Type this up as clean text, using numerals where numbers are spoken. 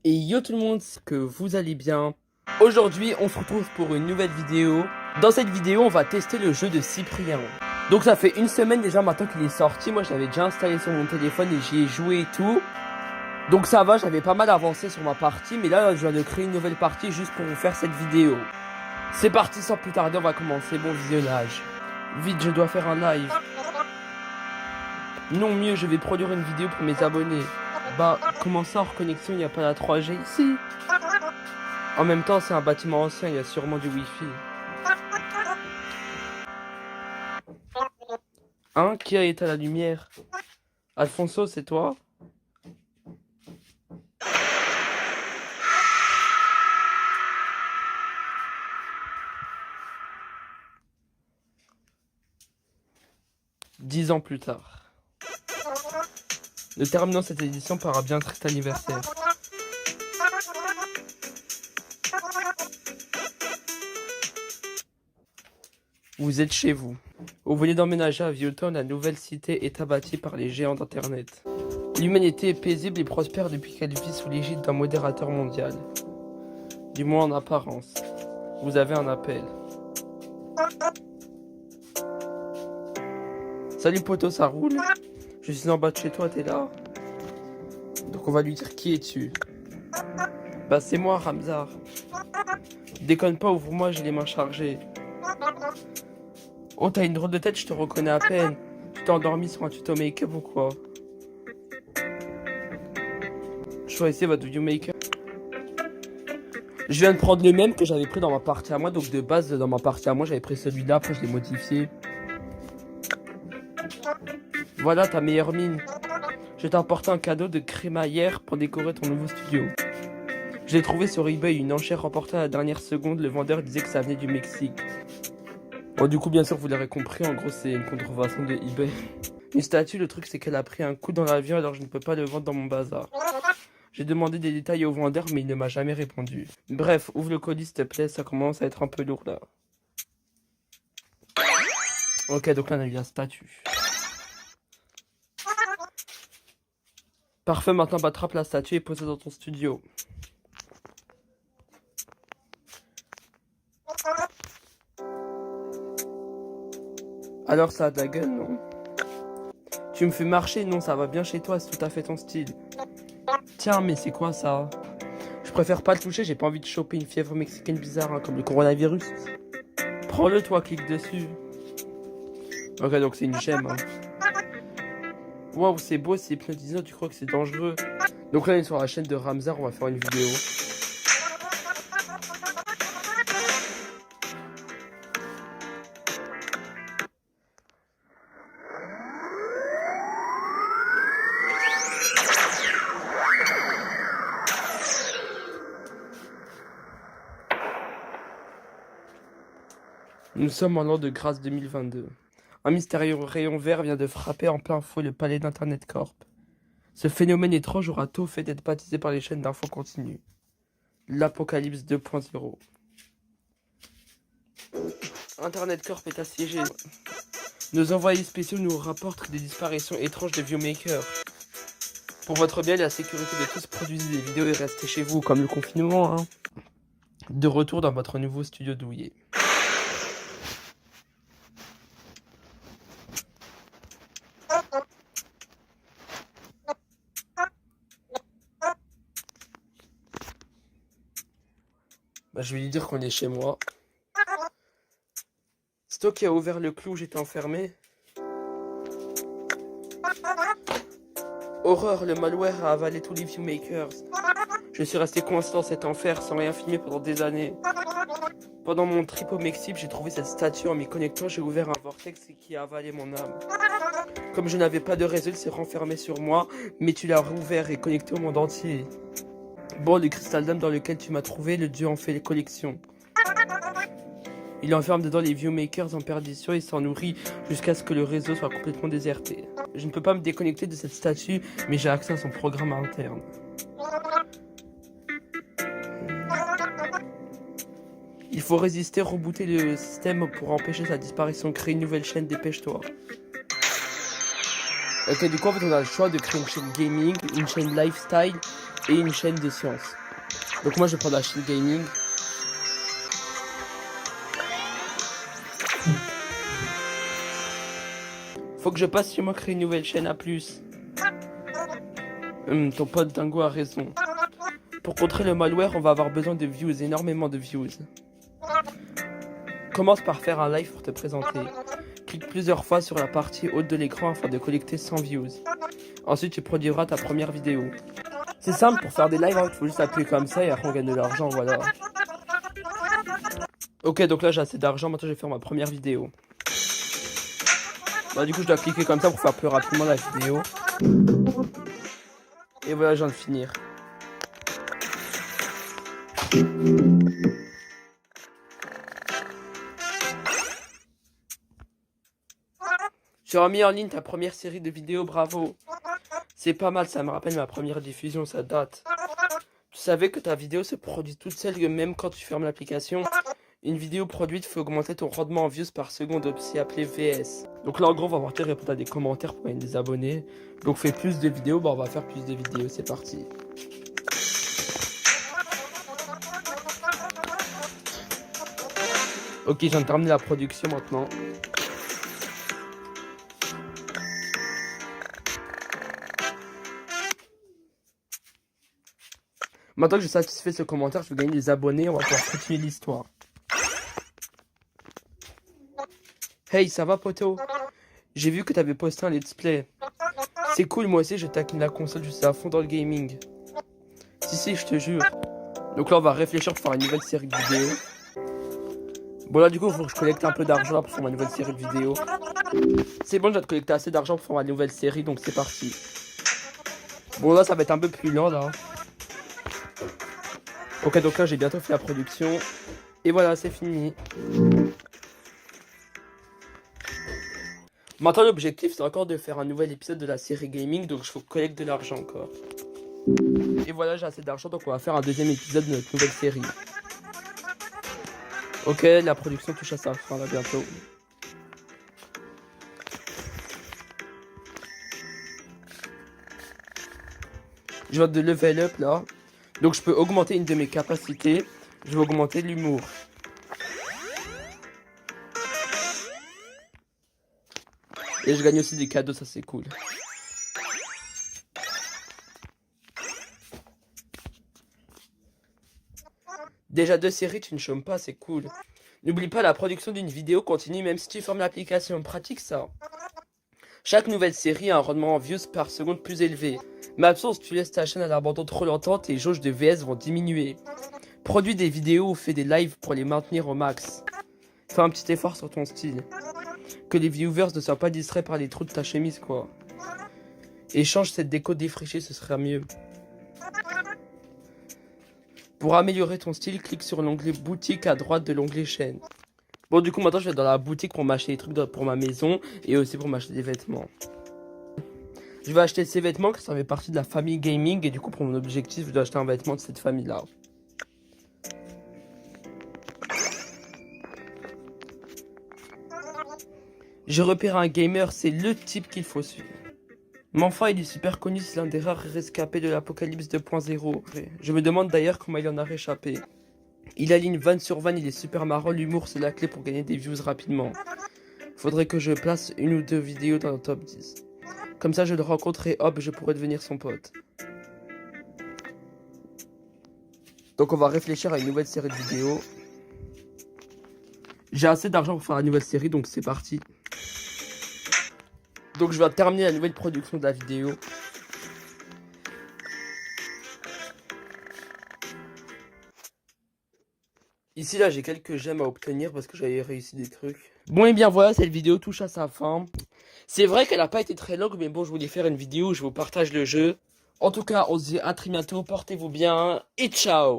Et yo tout le monde, que vous allez bien. Aujourd'hui, on se retrouve pour une nouvelle vidéo. Dans cette vidéo, on va tester le jeu de Cyprien. Donc ça fait une semaine déjà maintenant qu'il est sorti. Moi, je l'avais déjà installé sur mon téléphone et j'y ai joué et tout. Donc ça va, j'avais pas mal avancé sur ma partie. Mais là, je viens de créer une nouvelle partie juste pour vous faire cette vidéo. C'est parti, sans plus tarder, on va commencer. Bon visionnage. Vite, je dois faire un live. Non, mieux, je vais produire une vidéo pour mes abonnés. Bah, comment ça, hors connexion, il n'y a pas la 3G ici? En même temps, c'est un bâtiment ancien, il y a sûrement du Wi-Fi. Hein? Qui a éteint la lumière? Alfonso, c'est toi? Dix ans plus tard. Nous terminons cette édition par un bien triste anniversaire. Vous êtes chez vous. Vous venez d'emménager à Viewtown, la nouvelle cité est abattie par les géants d'Internet. L'humanité est paisible et prospère depuis qu'elle vit sous l'égide d'un modérateur mondial. Du moins en apparence. Vous avez un appel. Salut poto, ça roule? Je suis en bas de chez toi, t'es là? Donc on va lui dire qui es-tu? Bah c'est moi, Ramzar. Déconne pas, ouvre-moi, j'ai les mains chargées. Oh, t'as une drôle de tête, je te reconnais à peine. Tu t'es endormi sur un tuto make-up ou quoi? Choisissez votre view maker. Je viens de prendre le même que j'avais pris dans ma partie à moi. Donc de base, dans ma partie à moi, j'avais pris celui-là. Après, je l'ai modifié. Voilà ta meilleure mine. Je t'ai apporté un cadeau de crémaillère pour décorer ton nouveau studio. Je l'ai trouvé sur eBay, une enchère remportée à la dernière seconde. Le vendeur disait que ça venait du Mexique. Bon, du coup, bien sûr, vous l'aurez compris. En gros, c'est une contrefaçon de eBay. Une statue, le truc, c'est qu'elle a pris un coup dans l'avion, alors je ne peux pas le vendre dans mon bazar. J'ai demandé des détails au vendeur, mais il ne m'a jamais répondu. Bref, ouvre le colis, s'il te plaît, ça commence à être un peu lourd, là. Ok, donc là, on a eu la statue. Parfait, maintenant, attrape la statue et pose-la dans ton studio. Alors, ça a de la gueule, non? Tu me fais marcher? Non, ça va bien chez toi, c'est tout à fait ton style. Tiens, mais c'est quoi, ça? Je préfère pas le toucher, j'ai pas envie de choper une fièvre mexicaine bizarre, hein, comme le coronavirus. Prends-le, toi, clique dessus. Ok, donc c'est une gemme, hein. Waouh, c'est beau, c'est hypnotisant, tu crois que c'est dangereux? Donc là, on est sur la chaîne de Ramzar, on va faire une vidéo. Nous sommes en l'an de grâce 2022. Un mystérieux rayon vert vient de frapper en plein fouet le palais d'Internet Corp. Ce phénomène étrange aura tôt fait d'être baptisé par les chaînes d'infos continues. L'Apocalypse 2.0. Internet Corp est assiégé. Nos envoyés spéciaux nous rapportent des disparitions étranges de viewmakers. Pour votre bien et la sécurité de tous, produisez des vidéos et restez chez vous, comme le confinement, hein. De retour dans votre nouveau studio douillet. Bah, je vais lui dire qu'on est chez moi. C'est toi qui as ouvert le clou où j'étais enfermé? Horreur, le malware a avalé tous les viewmakers. Je suis resté coincé dans cet enfer sans rien filmer pendant des années. Pendant mon trip au Mexique, j'ai trouvé cette statue. En m'y connectant, j'ai ouvert un vortex qui a avalé mon âme. Comme je n'avais pas de réseau, il s'est renfermé sur moi, mais tu l'as rouvert et connecté au monde entier. Bon, le cristal d'âme dans lequel tu m'as trouvé, le dieu en fait les collections. Il enferme dedans les viewmakers en perdition et s'en nourrit jusqu'à ce que le réseau soit complètement déserté. Je ne peux pas me déconnecter de cette statue, mais j'ai accès à son programme interne. Il faut résister, rebooter le système pour empêcher sa disparition. Créer une nouvelle chaîne, dépêche-toi. Ok, du coup, en fait, on a le choix de créer une chaîne gaming, une chaîne lifestyle et une chaîne de sciences. Donc moi je vais prendre la chaîne gaming. Faut que je passe chez moi créer une nouvelle chaîne à plus. Ton pote Dingo a raison. Pour contrer le malware, on va avoir besoin de views, énormément de views. Commence par faire un live pour te présenter. Clique plusieurs fois sur la partie haute de l'écran afin de collecter 100 views. Ensuite, tu produiras ta première vidéo. C'est simple, pour faire des lives, il faut juste appuyer comme ça et après on gagne de l'argent, voilà. Ok, donc là j'ai assez d'argent, maintenant je vais faire ma première vidéo. Bah du coup je dois cliquer comme ça pour faire plus rapidement la vidéo. Et voilà, je viens de finir. Tu as mis en ligne ta première série de vidéos, bravo. C'est pas mal, ça me rappelle ma première diffusion, ça date. Tu savais que ta vidéo se produit toute seule même quand tu fermes l'application? Une vidéo produite fait augmenter ton rendement en views par seconde, aussi appelé VS. Donc là en gros on va partir répondre à des commentaires pour gagner des abonnés. Donc fais plus de vidéos, bah on va faire plus de vidéos, c'est parti. Ok, je viens de terminer la production maintenant. Maintenant que j'ai satisfait ce commentaire, je vais gagner des abonnés, on va pouvoir continuer l'histoire. Hey, ça va poto? J'ai vu que t'avais posté un let's play. C'est cool, moi aussi je taquine la console, je suis à fond dans le gaming. Si, je te jure. Donc là on va réfléchir pour faire une nouvelle série de vidéos. Bon là du coup il faut que je collecte un peu d'argent pour faire ma nouvelle série de vidéos. C'est bon, j'ai collecté assez d'argent pour faire ma nouvelle série, donc c'est parti. Bon là ça va être un peu plus lent là. Ok, donc là j'ai bientôt fait la production. Et voilà, c'est fini. Maintenant l'objectif c'est encore de faire un nouvel épisode de la série gaming, donc je faut collecte de l'argent encore. Et voilà, j'ai assez d'argent, donc on va faire un deuxième épisode de notre nouvelle série. Ok, la production touche à sa fin là bientôt. Je viens de level up là. Donc je peux augmenter une de mes capacités. Je vais augmenter l'humour. Et je gagne aussi des cadeaux, ça c'est cool. Déjà 2 séries, tu ne chômes pas, c'est cool. N'oublie pas, la production d'une vidéo continue même si tu fermes l'application. Pratique ça. Chaque nouvelle série a un rendement en views par seconde plus élevé. Mais absence, si tu laisses ta chaîne à l'abandon trop longtemps, tes jauges de VS vont diminuer. Produis des vidéos ou fais des lives pour les maintenir au max. Fais un petit effort sur ton style. Que les viewers ne soient pas distraits par les trous de ta chemise, quoi. Et change cette déco défrichée, ce sera mieux. Pour améliorer ton style, clique sur l'onglet boutique à droite de l'onglet chaîne. Bon, du coup, maintenant, je vais dans la boutique pour m'acheter des trucs pour ma maison et aussi pour m'acheter des vêtements. Je vais acheter ces vêtements car ça fait partie de la famille gaming et du coup, pour mon objectif, je dois acheter un vêtement de cette famille-là. J'ai repéré un gamer, c'est le type qu'il faut suivre. M'enfant, il est super connu, c'est l'un des rares rescapés de l'Apocalypse 2.0. Je me demande d'ailleurs comment il en a réchappé. Il aligne van sur van, il est super marrant, l'humour c'est la clé pour gagner des views rapidement. Faudrait que je place 1 ou 2 vidéos dans le top 10. Comme ça je le rencontre et hop, je pourrais devenir son pote. Donc on va réfléchir à une nouvelle série de vidéos. J'ai assez d'argent pour faire la nouvelle série, donc c'est parti. Donc je vais terminer la nouvelle production de la vidéo. Ici là j'ai quelques gemmes à obtenir parce que j'avais réussi des trucs. Bon et bien voilà, cette vidéo touche à sa fin. C'est vrai qu'elle n'a pas été très longue, mais bon, je voulais faire une vidéo où je vous partage le jeu. En tout cas, on se dit à très bientôt, portez-vous bien et ciao!